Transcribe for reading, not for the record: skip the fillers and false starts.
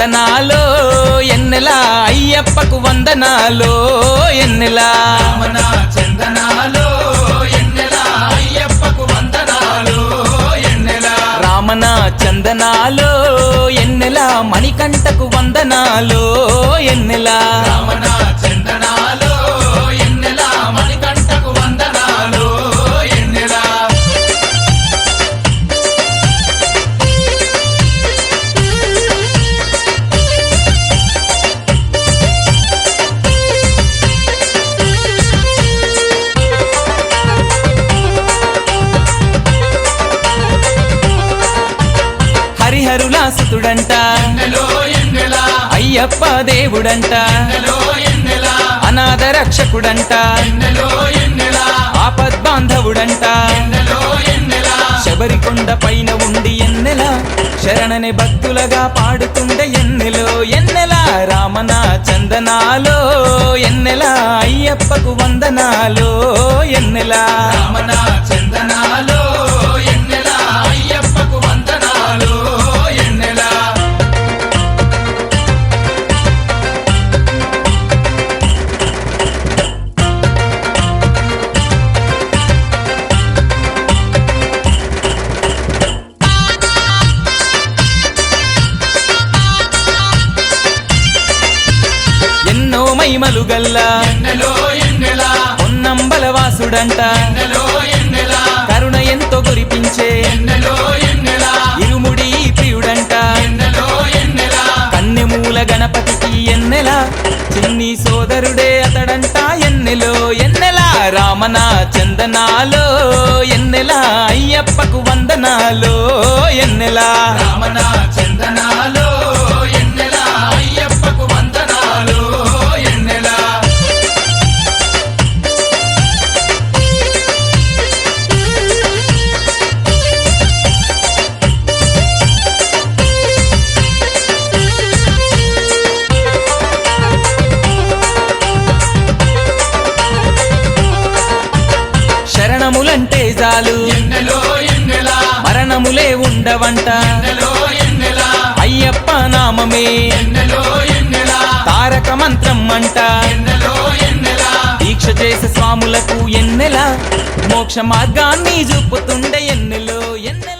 చందనాలో ఎన్నెల అయ్యప్పకు వందనాలో ఎన్నెల రామన చందనాలో ఎన్నెల అయ్యప్పకు వందనాలు ఎన్నెల రామన చందనాలో ఎన్నెల మణికంఠకు వందనాలో ఎన్నెల రామన చందనాలో ఎన్నెల మణికంఠకు వందనాలు ఎన్నెల హరిహరులా సుతుడంట ఎన్నెలో ఎన్నెల అయ్యప్ప దేవుడంట ఎన్నెలో ఎన్నెల అనాథ రక్షకుడంట ఎన్నెలో ఎన్నెల ఆపద్బాంధవుడంట ఎన్నెలో ఎన్నెల శబరికొండ పైన ఉండి ఎన్నెల శరణని భక్తులగా పాడుతుండే ఎన్నెలో ఎన్నెల రామన చందనాలో ఎన్నెల అయ్యప్పకు వందనాలో ఎన్నెల రామన చందనాలో ఎన్నెల అయ్యప్పకు వందనాలు ఎన్నెల ఎన్నో మైమలు గల్లా ఎన్నెలో ఎన్నెల పొన్నంబలవాసుడంట ఎన్నెలో ఎన్నెల కరుణ ఎంతో కురిపించే ఎన్నెలో ఎన్నెల ఇరుముడి ప్రియుడంట ఎన్నెలో ఎన్నెల కన్నెమూల గణపతికి ఎన్నెల చిన్ని సోదరుడే అతడంట ఎన్నెలో ఎన్నెల రామన చందనాలో ఎన్నెల అయ్యప్పకు వందనాలో ఎన్నెల రామన చందనాలో ఎన్నెల అయ్యప్పకు వందనాలు ఎన్నెల శరణములంటే చాలు ఎన్నెలో ఎన్నెల మరణములే ఉండవంట ఎన్నెలో ఎన్నెల అయ్యప్ప నామమే ఎన్నెలో ఎన్నెల తారక మంత్రం అంట ఎన్నెలో ఎన్నెల దీక్ష చేసే స్వాములకు ఎన్నెల మోక్ష మార్గాన్ని చూపుతుండే ఎన్నెలో ఎన్నెల